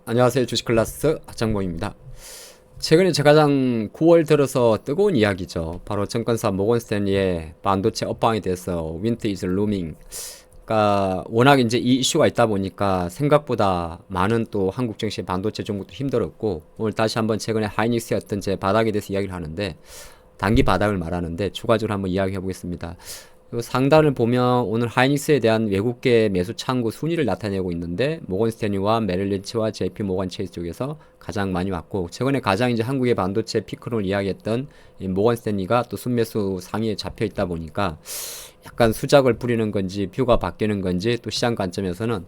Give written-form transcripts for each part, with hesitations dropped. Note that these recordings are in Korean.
안녕하세요. 주식클래스 하창봉입니다. 최근에 제가 가장 9월 들어서 뜨거운 이야기죠. 바로 증권사 모건스탠리의 반도체 업황에 대해서 Winter is looming. 그러니까 워낙 이제 이 이슈가 있다 보니까 생각보다 많은 또 한국 증시 반도체 종목도 힘들었고, 오늘 다시 한번 최근에 하이닉스였던 제 바닥에 대해서 이야기를 하는데, 단기 바닥을 말하는데 추가적으로 한번 이야기해 보겠습니다. 상단을 보면 오늘 하이닉스에 대한 외국계 매수 창구 순위를 나타내고 있는데, 모건스탠리와 메릴린치와 JP모건 체이스 쪽에서 가장 많이 왔고, 최근에 가장 이제 한국의 반도체 피크론을 이야기했던 이 모건스탠리가 또 순매수 상위에 잡혀 있다 보니까 약간 수작을 부리는 건지 뷰가 바뀌는 건지, 또 시장 관점에서는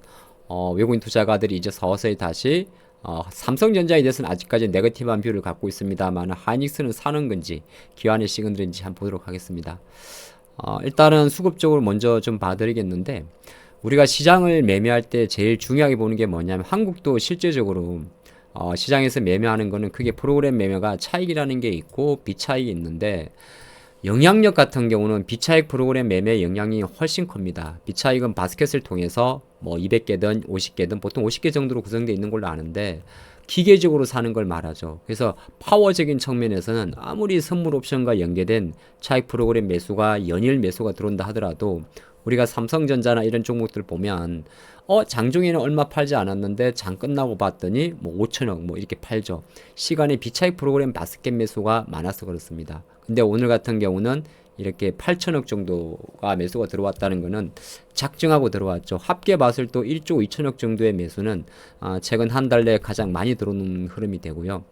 외국인 투자가들이 이제 서서히 다시 삼성전자에 대해서는 아직까지 네거티브한 뷰를 갖고 있습니다만, 하이닉스는 사는 건지 기관의 시그널인지 한번 보도록 하겠습니다. 일단은 수급적으로 먼저 좀 봐드리겠는데, 우리가 시장을 매매할 때 제일 중요하게 보는 게 뭐냐면, 한국도 실제적으로 시장에서 매매하는 거는 크게 프로그램 매매가 차익이라는 게 있고 비차익이 있는데, 영향력 같은 경우는 비차익 프로그램 매매 영향이 훨씬 큽니다. 비차익은 바스켓을 통해서 뭐 200개든 50개든 보통 50개 정도로 구성되어 있는 걸로 아는데, 기계적으로 사는 걸 말하죠. 그래서 파워적인 측면에서는 아무리 선물 옵션과 연계된 차익 프로그램 매수가 연일 매수가 들어온다 하더라도, 우리가 삼성전자나 이런 종목들 보면 장중에는 얼마 팔지 않았는데 장 끝나고 봤더니 뭐 5천억 뭐 이렇게 팔죠. 시간에 비차익 프로그램 바스켓 매수가 많아서 그렇습니다. 근데 오늘 같은 경우는 이렇게 8천억 정도가 매수가 들어왔다는 것은 작정하고 들어왔죠. 합계 봤을 때 1조 2천억 정도의 매수는 최근 한 달 내에 가장 많이 들어오는 흐름이 되고요.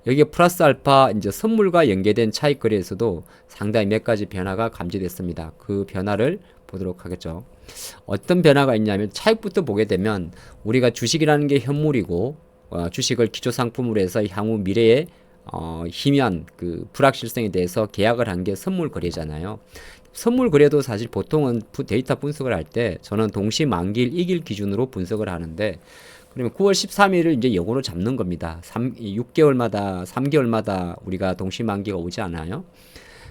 여기에 플러스 알파 이제 선물과 연계된 차익 거래에서도 상당히 몇 가지 변화가 감지됐습니다. 그 변화를 보도록 하겠죠. 어떤 변화가 있냐면, 차익부터 보게 되면 우리가 주식이라는 게 현물이고, 주식을 기초 상품으로 해서 향후 미래에 희미한 그 불확실성에 대해서 계약을 한 게 선물 거래잖아요. 선물 거래도 사실 보통은 데이터 분석을 할 때 저는 동시 만기일 이길 기준으로 분석을 하는데, 그러면 9월 13일을 이제 영어로 잡는 겁니다. 6개월마다 3개월마다 우리가 동시 만기가 오지 않아요.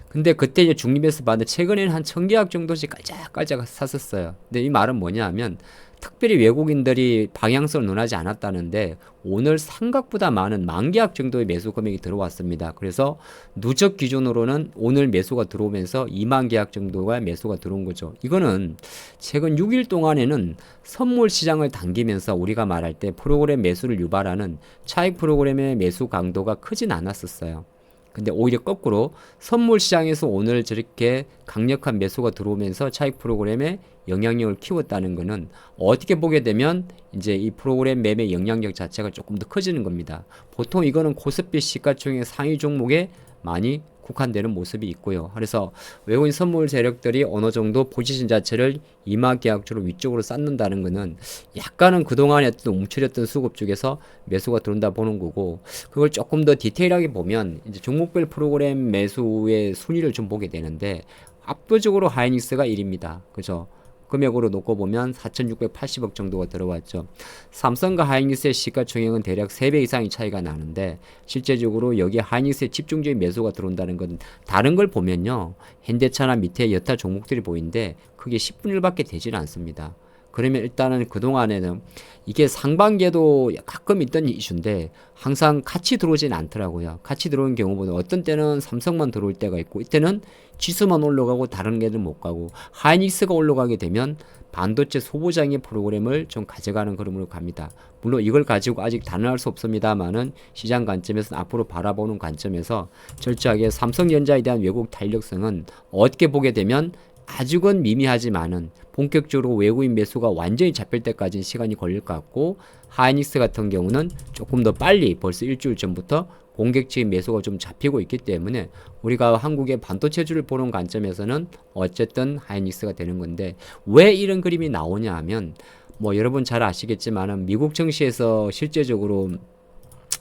근데 그때 이제 중립에서 봤는데 최근에는 한 1000계약 정도씩 깔짝깔짝 샀었어요. 근데 이 말은 뭐냐 하면, 특별히 외국인들이 방향성을 논하지 않았다는데 오늘 생각보다 많은 10,000계약 정도의 매수 금액이 들어왔습니다. 그래서 누적 기준으로는 오늘 매수가 들어오면서 20,000계약 정도가 매수가 들어온 거죠. 이거는 최근 6일 동안에는 선물 시장을 당기면서 우리가 말할 때 프로그램 매수를 유발하는 차익 프로그램의 매수 강도가 크진 않았었어요. 근데 오히려 거꾸로 선물 시장에서 오늘 저렇게 강력한 매수가 들어오면서 차익 프로그램의 영향력을 키웠다는 것은 어떻게 보게 되면 이제 이 프로그램 매매 영향력 자체가 조금 더 커지는 겁니다. 보통 이거는 코스피 시가총액 상위 종목에 많이 국한되는 모습이 있고요. 그래서 외국인 선물 세력들이 어느 정도 포지션 자체를 이마계약주로 위쪽으로 쌓는다는 것은 약간은 그동안에 어떤 움츠렸던 수급 쪽에서 매수가 들어온다 보는 거고, 그걸 조금 더 디테일하게 보면 이제 종목별 프로그램 매수의 순위를 좀 보게 되는데, 압도적으로 하이닉스가 1위입니다. 그죠? 금액으로 놓고 보면 4,680억 정도가 들어왔죠. 삼성과 하이닉스의 시가총액은 대략 3배 이상의 차이가 나는데, 실제적으로 여기 하이닉스의 집중적인 매수가 들어온다는 건 다른 걸 보면요, 현대차나 밑에 여타 종목들이 보이는데 그게 10분의 1밖에 되지는 않습니다. 그러면 일단은 그동안에는 이게 상반기에도 가끔 있던 이슈인데 항상 같이 들어오진 않더라고요. 같이 들어오는 경우보다 어떤 때는 삼성만 들어올 때가 있고, 이때는 지수만 올라가고 다른 애들 못 가고, 하이닉스가 올라가게 되면 반도체 소보장의 프로그램을 좀 가져가는 흐름으로 갑니다. 물론 이걸 가지고 아직 단언할 수 없습니다만은, 시장 관점에서는 앞으로 바라보는 관점에서 철저하게 삼성전자에 대한 외국 탄력성은 어떻게 보게 되면 아직은 미미하지만은 본격적으로 외국인 매수가 완전히 잡힐 때까지는 시간이 걸릴 것 같고, 하이닉스 같은 경우는 조금 더 빨리 벌써 일주일 전부터 공격적인 매수가 좀 잡히고 있기 때문에 우리가 한국의 반도체주를 보는 관점에서는 어쨌든 하이닉스가 되는 건데, 왜 이런 그림이 나오냐 하면, 뭐 여러분 잘 아시겠지만은 미국 증시에서 실제적으로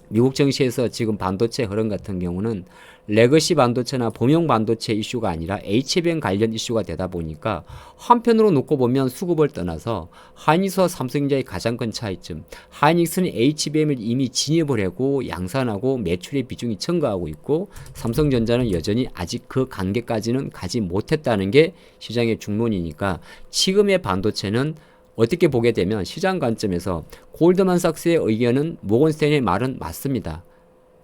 미국 증시에서 지금 반도체 흐름 같은 경우는 레거시 반도체나 범용 반도체 이슈가 아니라 HBM 관련 이슈가 되다 보니까 한편으로 놓고 보면 수급을 떠나서 하이닉스와 삼성전자의 가장 큰 차이점, 하이닉스는 HBM을 이미 진입을 하고 양산하고 매출의 비중이 증가하고 있고 삼성전자는 여전히 아직 그 단계까지는 가지 못했다는 게 시장의 중론이니까 지금의 반도체는 어떻게 보게 되면 시장 관점에서 골드만삭스의 의견은 모건스탠리의 말은 맞습니다.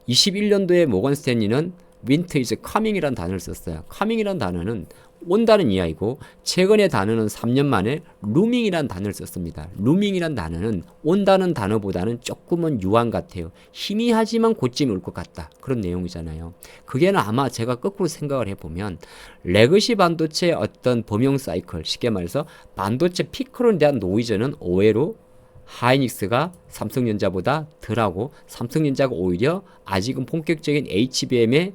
21년도에 모건스탠리는 winter is coming이라는 단어를 썼어요. coming이라는 단어는 온다는 이야기고 최근의 단어는 3년 만에 looming이라는 단어를 썼습니다. looming이라는 단어는 온다는 단어보다는 조금은 유한 같아요. 희미하지만 곧쯤 올 것 같다. 그런 내용이잖아요. 그게는 아마 제가 거꾸로 생각을 해보면 레거시 반도체의 어떤 범용 사이클, 쉽게 말해서 반도체 피크론에 대한 노이즈는 오해로 하이닉스가 삼성전자보다 덜하고 삼성전자가 오히려 아직은 본격적인 HBM의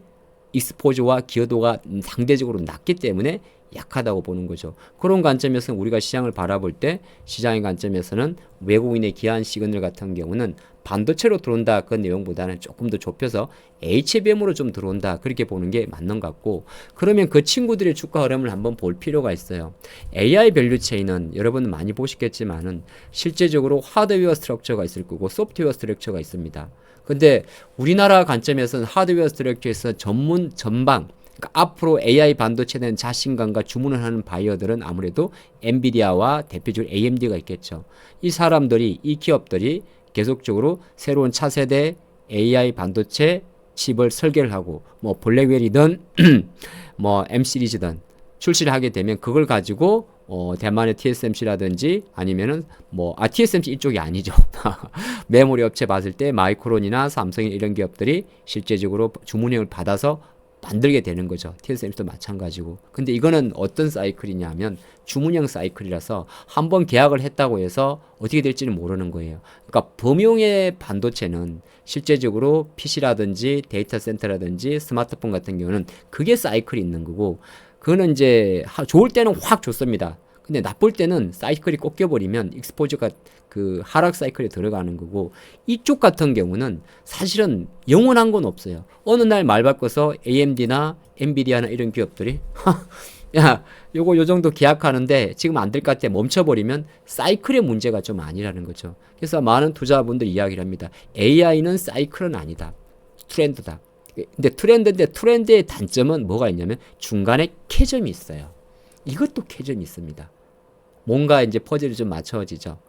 익스포저와 기여도가 상대적으로 낮기 때문에 약하다고 보는 거죠. 그런 관점에서는 우리가 시장을 바라볼 때 시장의 관점에서는 외국인의 기한 시그널 같은 경우는 반도체로 들어온다 그 내용보다는 조금 더 좁혀서 HBM으로 좀 들어온다 그렇게 보는 게 맞는 것 같고 그러면 그 친구들의 주가 흐름을 한번 볼 필요가 있어요. AI 밸류 체인은 여러분 많이 보시겠지만은 실제적으로 하드웨어 스트럭처가 있을 거고 소프트웨어 스트럭처가 있습니다. 근데 우리나라 관점에서는 하드웨어 스트럭처에서 전방 그러니까 앞으로 AI 반도체에 대한 자신감과 주문을 하는 바이어들은 아무래도 엔비디아와 대표적으로 AMD가 있겠죠. 이 사람들이 이 기업들이 계속적으로 새로운 차세대 AI 반도체 칩을 설계를 하고 뭐 블랙웰이든 뭐 M 시리즈든 출시를 하게 되면 그걸 가지고 대만의 TSMC라든지 아니면은 TSMC 이쪽이 아니죠. 메모리 업체 봤을 때 마이크론이나 삼성이 이런 기업들이 실제적으로 주문형을 받아서 만들게 되는 거죠. TSMC도 마찬가지고. 근데 이거는 어떤 사이클이냐면 주문형 사이클이라서 한번 계약을 했다고 해서 어떻게 될지는 모르는 거예요. 그러니까 범용의 반도체는 실제적으로 PC라든지 데이터 센터라든지 스마트폰 같은 경우는 그게 사이클이 있는 거고 그거는 이제 좋을 때는 확 좋습니다. 근데 나쁠 때는 사이클이 꺾여버리면 익스포저가 그 하락 사이클에 들어가는 거고 이쪽 같은 경우는 사실은 영원한 건 없어요. 어느 날 말 바꿔서 AMD나 엔비디아나 이런 기업들이 야 요거 요 정도 계약하는데 지금 안 될 것 같아 멈춰버리면 사이클의 문제가 좀 아니라는 거죠. 그래서 많은 투자분들이 이야기를 합니다. AI는 사이클은 아니다. 트렌드다. 근데 트렌드의 단점은 뭐가 있냐면 중간에 캐점이 있어요. 이것도 캐점이 있습니다. 뭔가 이제 퍼즐이 좀 맞춰지죠.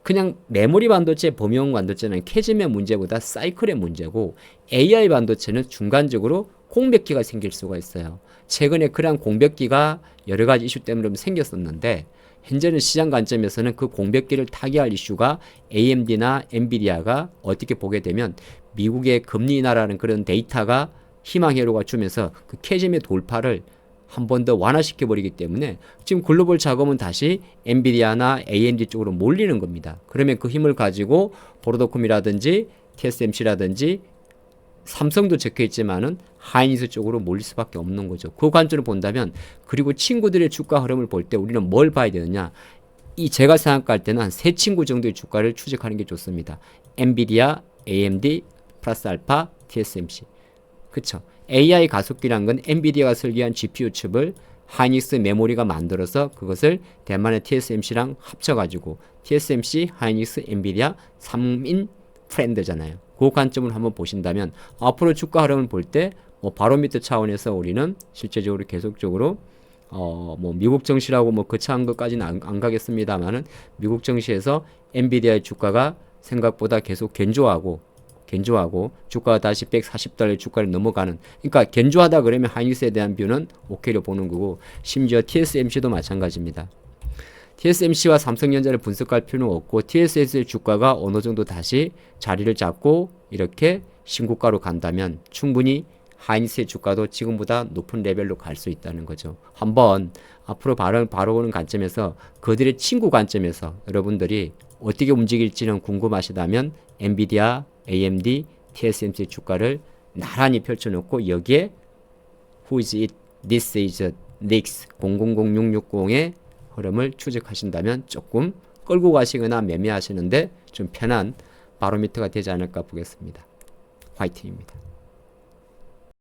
그냥 메모리 반도체, 범용 반도체는 캐즘의 문제보다 사이클의 문제고 AI 반도체는 중간적으로 공백기가 생길 수가 있어요. 최근에 그런 공백기가 여러 가지 이슈 때문에 좀 생겼었는데 현재는 시장 관점에서는 그 공백기를 타개할 이슈가 AMD나 엔비디아가 어떻게 보게 되면 미국의 금리 인하라는 그런 데이터가 희망 회로가 주면서 그 캐즘의 돌파를 한 번 더 완화시켜버리기 때문에 지금 글로벌 자금은 다시 엔비디아나 AMD 쪽으로 몰리는 겁니다. 그러면 그 힘을 가지고 보로더콤이라든지 TSMC라든지 삼성도 적혀있지만은 하이닉스 쪽으로 몰릴 수밖에 없는 거죠. 그 관점을 본다면 그리고 친구들의 주가 흐름을 볼 때 우리는 뭘 봐야 되느냐 제가 생각할 때는 한 세 친구 정도의 주가를 추적하는 게 좋습니다. 엔비디아, AMD, 플러스 알파, TSMC. 그쵸? AI 가속기란 건 엔비디아가 설계한 GPU 칩을 하이닉스 메모리가 만들어서 그것을 대만의 TSMC랑 합쳐가지고 TSMC, 하이닉스, 엔비디아 3인 프렌드잖아요. 그 관점을 한번 보신다면 앞으로 주가 흐름을 볼 때 바로미터 차원에서 우리는 실제적으로 계속적으로 미국 증시라고 거창한 것까지는 안 가겠습니다만은 미국 증시에서 엔비디아의 주가가 생각보다 계속 견조하고 주가가 다시 140달러 주가를 넘어가는 그러니까 견조하다 그러면 하이닉스에 대한 뷰는 오케이로 보는 거고 심지어 TSMC도 마찬가지입니다. TSMC와 삼성전자를 분석할 필요는 없고 TSMC의 주가가 어느 정도 다시 자리를 잡고 이렇게 신고가로 간다면 충분히 하이닉스의 주가도 지금보다 높은 레벨로 갈 수 있다는 거죠. 한번 앞으로 바라보는 관점에서 그들의 친구 관점에서 여러분들이 어떻게 움직일지는 궁금하시다면 엔비디아, AMD, TSMC 주가를 나란히 펼쳐놓고 여기에 Who is it? This is next 000660의 흐름을 추적하신다면 조금 끌고 가시거나 매매하시는데 좀 편한 바로미터가 되지 않을까 보겠습니다. 화이팅입니다.